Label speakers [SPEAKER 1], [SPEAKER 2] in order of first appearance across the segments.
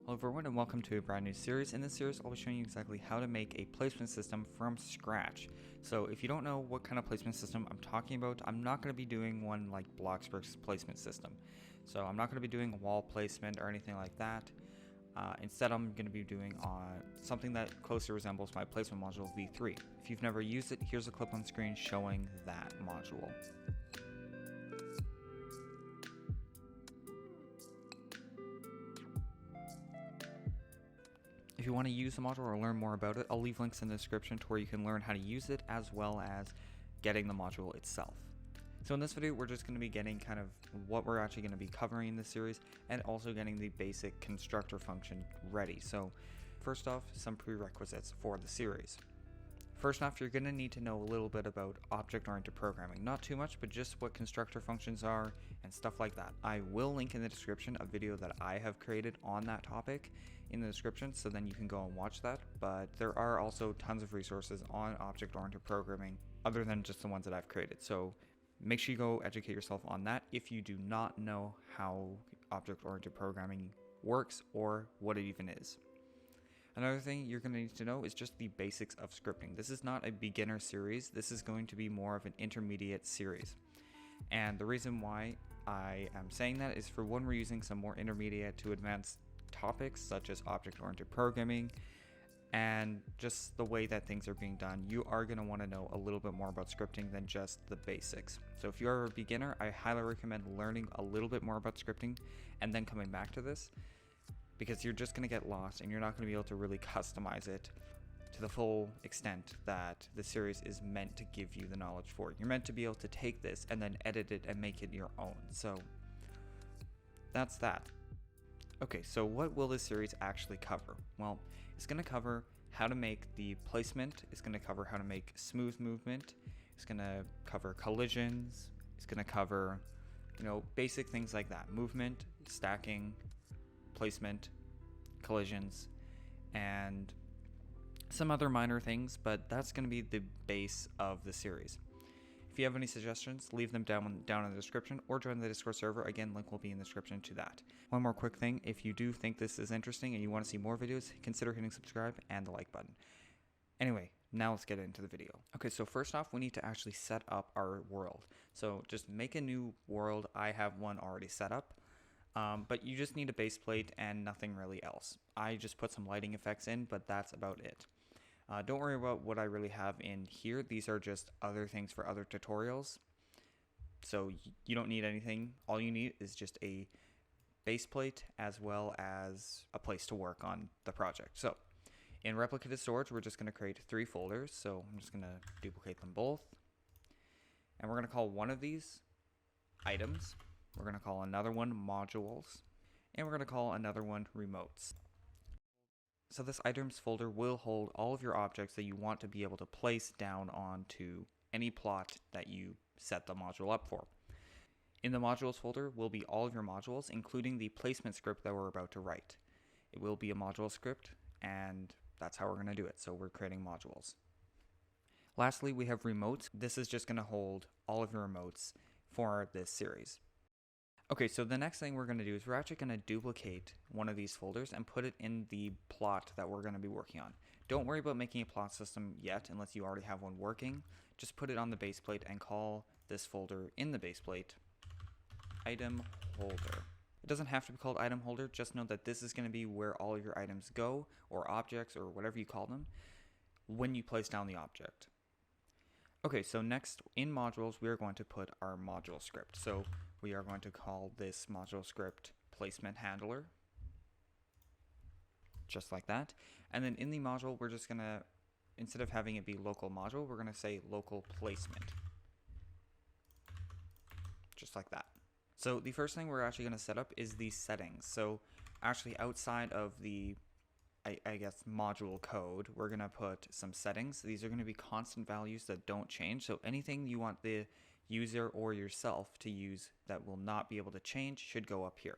[SPEAKER 1] Hello everyone and welcome to a brand new series. In this series I'll be showing you exactly how to make a placement system from scratch. So if you don't know what kind of placement system I'm talking about, I'm not going to be doing one like Bloxburg's placement system. So I'm not going to be doing wall placement or anything like that. Instead I'm going to be doing something that closely resembles my placement module v3. If you've never used it, here's a clip on screen showing that module. If you want to use the module or learn more about it, I'll leave links in the description to where you can learn how to use it as well as getting the module itself. So in this video, we're just going to be getting kind of what we're actually going to be covering in this series and also getting the basic constructor function ready. So first off, some prerequisites for the series. First off, you're going to need to know a little bit about object-oriented programming. Not too much, but just what constructor functions are and stuff like that. I will link in the description a video that I have created on that topic in the description, so then you can go and watch that. But there are also tons of resources on object-oriented programming other than just the ones that I've created. So make sure you go educate yourself on that if you do not know how object-oriented programming works or what it even is. Another thing you're going to need to know is just the basics of scripting. This is not a beginner series. This is going to be more of an intermediate series. And the reason why I am saying that is for one, we're using some more intermediate to advanced topics such as object-oriented programming and just the way that things are being done. You are going to want to know a little bit more about scripting than just the basics. So if you're a beginner, I highly recommend learning a little bit more about scripting and then coming back to this, because you're just going to get lost and you're not going to be able to really customize it to the full extent that the series is meant to give you the knowledge for. You're meant to be able to take this and then edit it and make it your own. So that's that. Okay, so what will this series actually cover? Well, it's going to cover how to make the placement, it's going to cover how to make smooth movement, it's going to cover collisions, it's going to cover, basic things like that. Movement, stacking, placement, collisions, and some other minor things, but that's going to be the base of the series. If you have any suggestions, leave them down in the description or join the Discord server. Again, link will be in the description to that. One more quick thing, if you do think this is interesting and you want to see more videos, consider hitting subscribe and the like button. Anyway, now let's get into the video. Okay, so first off, we need to actually set up our world. So just make a new world. I have one already set up. But you just need a base plate and nothing really else. I just put some lighting effects in, but that's about it. Don't worry about what I really have in here. These are just other things for other tutorials. So you don't need anything. All you need is just a base plate as well as a place to work on the project. So in replicated storage, we're just going to create 3 folders. So I'm just going to duplicate them both. And we're going to call one of these items. We're going to call another one modules, and we're going to call another one remotes. So this items folder will hold all of your objects that you want to be able to place down onto any plot that you set the module up for. In the modules folder will be all of your modules, including the placement script that we're about to write. It will be a module script, and that's how we're going to do it. So we're creating modules. Lastly, we have remotes. This is just going to hold all of your remotes for this series. Okay, so the next thing we're going to do is we're actually going to duplicate one of these folders and put it in the plot that we're going to be working on. Don't worry about making a plot system yet unless you already have one working. Just put it on the base plate and call this folder in the base plate item holder. It doesn't have to be called item holder, just know that this is going to be where all of your items go, or objects, or whatever you call them, when you place down the object. Okay, so next in modules, we are going to put our module script. So we are going to call this module script placement handler, just like that. And then in the module, we're just going to, instead of having it be local module, we're going to say local placement, just like that. So the first thing we're actually going to set up is the settings. So actually outside of the I guess module code, we're going to put some settings. These are going to be constant values that don't change. So anything you want the user or yourself to use that will not be able to change should go up here.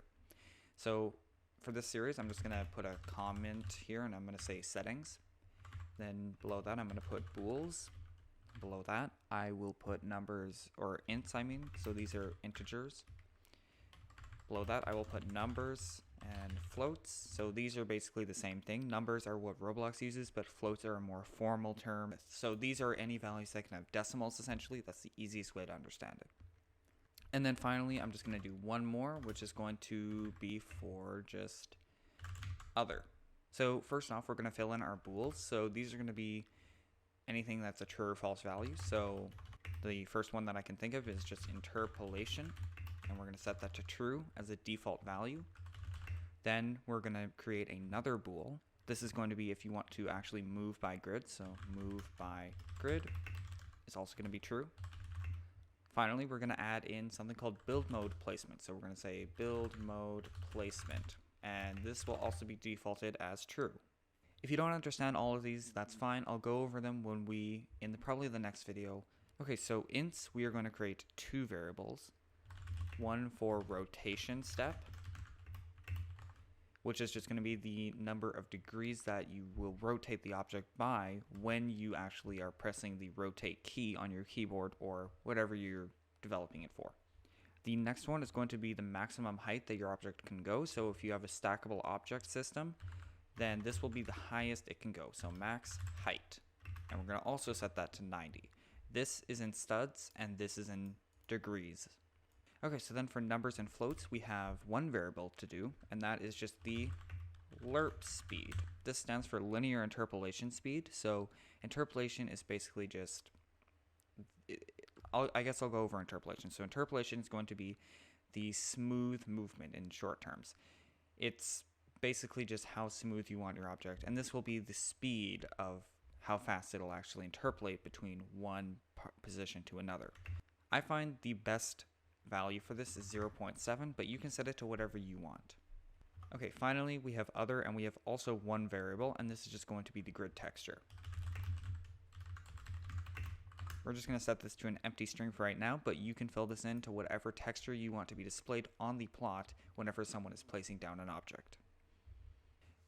[SPEAKER 1] So for this series, I'm just going to put a comment here and I'm going to say settings. Then below that, I'm going to put bools. Below that, I will put numbers or ints, so these are integers. Below that, I will put numbers and floats. So these are basically the same thing. Numbers are what Roblox uses, but floats are a more formal term. So these are any values that can have decimals, essentially. That's the easiest way to understand it. And then finally, I'm just going to do one more, which is going to be for just other. So first off, we're going to fill in our bools. So these are going to be anything that's a true or false value. So the first one that I can think of is just interpolation, and we're going to set that to true as a default value. Then we're going to create another bool. This is going to be if you want to actually move by grid. So move by grid is also going to be true. Finally, we're going to add in something called build mode placement. So we're going to say build mode placement, and this will also be defaulted as true. If you don't understand all of these, that's fine. I'll go over them when probably the next video. Okay, so ints, we are going to create two variables. One for rotation step, which is just going to be the number of degrees that you will rotate the object by when you actually are pressing the rotate key on your keyboard or whatever you're developing it for. The next one is going to be the maximum height that your object can go. So if you have a stackable object system, then this will be the highest it can go. So max height. And we're going to also set that to 90. This is in studs and this is in degrees. Okay, so then for numbers and floats, we have one variable to do, and that is just the lerp speed. This stands for linear interpolation speed. So interpolation is basically just, I guess I'll go over interpolation. So interpolation is going to be the smooth movement in short terms. It's basically just how smooth you want your object, and this will be the speed of how fast it'll actually interpolate between one position to another. I find the best value for this is 0.7, but you can set it to whatever you want. Okay, finally we have other, and we have also one variable, and this is just going to be the grid texture. We're just going to set this to an empty string for right now, but you can fill this in to whatever texture you want to be displayed on the plot whenever someone is placing down an object.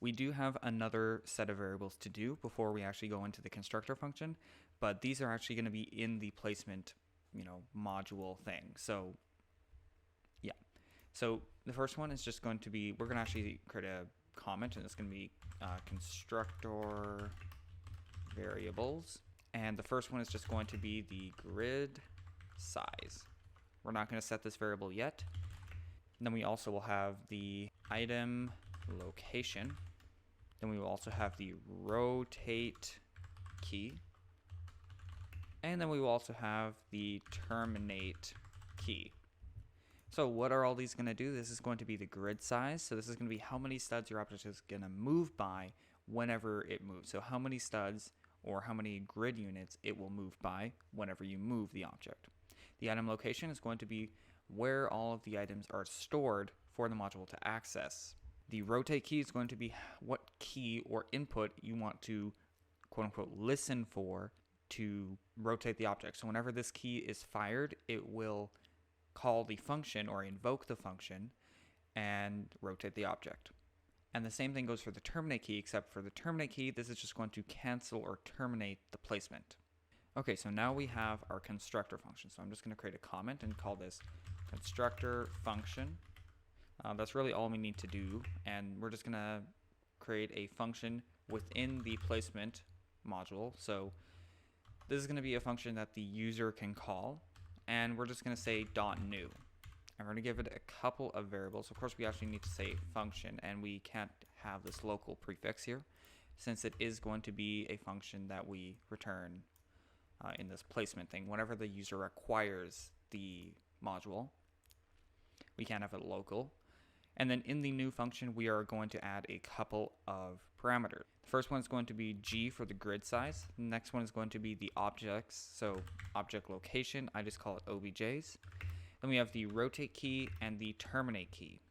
[SPEAKER 1] We do have another set of variables to do before we actually go into the constructor function, but these are actually going to be in the placement, module thing. So yeah. So the first one is just going to be, we're going to actually create a comment, and it's going to be constructor variables. And the first one is just going to be the grid size. We're not going to set this variable yet. And then we also will have the item location. Then we will also have the rotate key. And then we will also have the terminate key. So what are all these going to do? This is going to be the grid size. So this is going to be how many studs your object is going to move by whenever it moves. So how many studs or how many grid units it will move by whenever you move the object. The item location is going to be where all of the items are stored for the module to access. The rotate key is going to be what key or input you want to quote unquote listen for to rotate the object. So whenever this key is fired, it will call the function or invoke the function and rotate the object. And the same thing goes for the terminate key, except for the terminate key, this is just going to cancel or terminate the placement. Okay, so now we have our constructor function. So I'm just going to create a comment and call this constructor function. That's really all we need to do. And we're just going to create a function within the placement module. So this is going to be a function that the user can call. And we're just going to say .new. And we're going to give it a couple of variables. Of course, we actually need to say function, and we can't have this local prefix here, since it is going to be a function that we return in this placement thing. Whenever the user acquires the module, we can't have it local. And then in the new function, we are going to add a couple of parameters. The first one is going to be G for the grid size. The next one is going to be the objects, so object location. I just call it OBJs. Then we have the rotate key and the terminate key.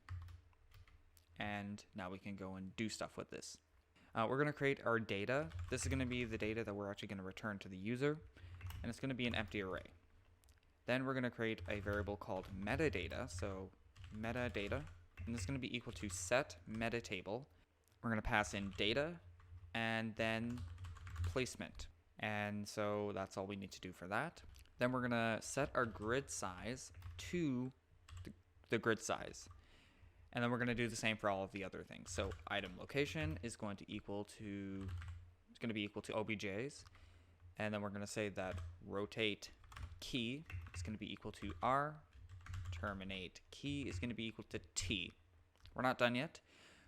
[SPEAKER 1] And now we can go and do stuff with this. We're going to create our data. This is going to be the data that we're actually going to return to the user. And it's going to be an empty array. Then we're going to create a variable called metadata. So metadata. And this is going to be equal to set metatable. We're going to pass in data and then placement. And so that's all we need to do for that. Then we're going to set our grid size to the grid size. And then we're going to do the same for all of the other things. So item location is going to be equal to objs. And then we're going to say that rotate key is going to be equal to r. Terminate key is going to be equal to t. We're not done yet.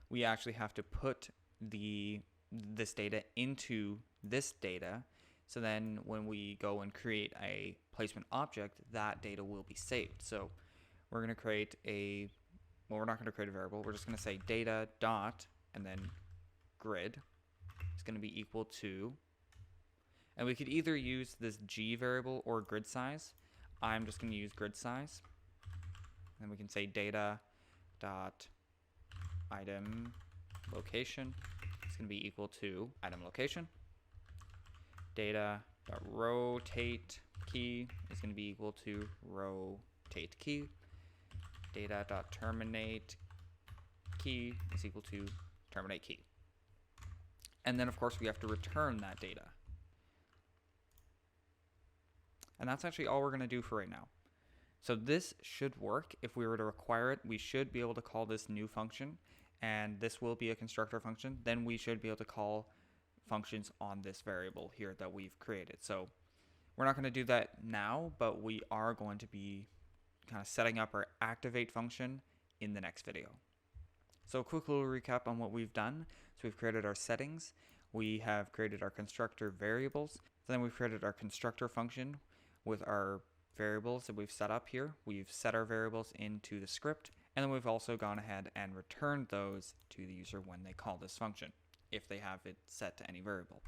[SPEAKER 1] We actually have to put this data into this data. So then when we go and create a placement object, that data will be saved. So we're going to create we're not going to create a variable. We're just going to say data dot and then grid is going to be equal to, and we could either use this g variable or grid size. I'm just going to use grid size. And we can say data dot item location is going to be equal to item location. Data dot rotate key is going to be equal to rotate key. Data dot terminate key is equal to terminate key. And then of course we have to return that data. And that's actually all we're going to do for right now. So this should work. If we were to require it, we should be able to call this new function, and this will be a constructor function. Then we should be able to call functions on this variable here that we've created. So we're not going to do that now, but we are going to be kind of setting up our activate function in the next video. So a quick little recap on what we've done. So we've created our settings, we have created our constructor variables, then we've created our constructor function with our variables that we've set up here. We've set our variables into the script, and then we've also gone ahead and returned those to the user when they call this function, if they have it set to any variable.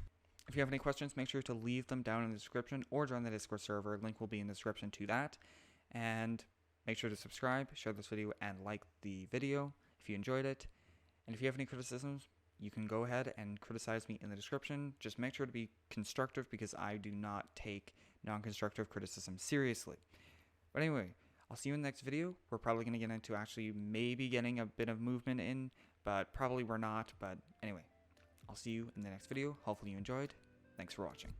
[SPEAKER 1] If you have any questions, make sure to leave them down in the description or join the Discord server. Link will be in the description to that. And make sure to subscribe, share this video, and like the video if you enjoyed it. And if you have any criticisms, you can go ahead and criticize me in the description. Just make sure to be constructive, because I do not take non-constructive criticism seriously. But anyway, I'll see you in the next video. We're probably going to get into actually maybe getting a bit of movement in, but probably we're not. But anyway, I'll see you in the next video. Hopefully you enjoyed. Thanks for watching.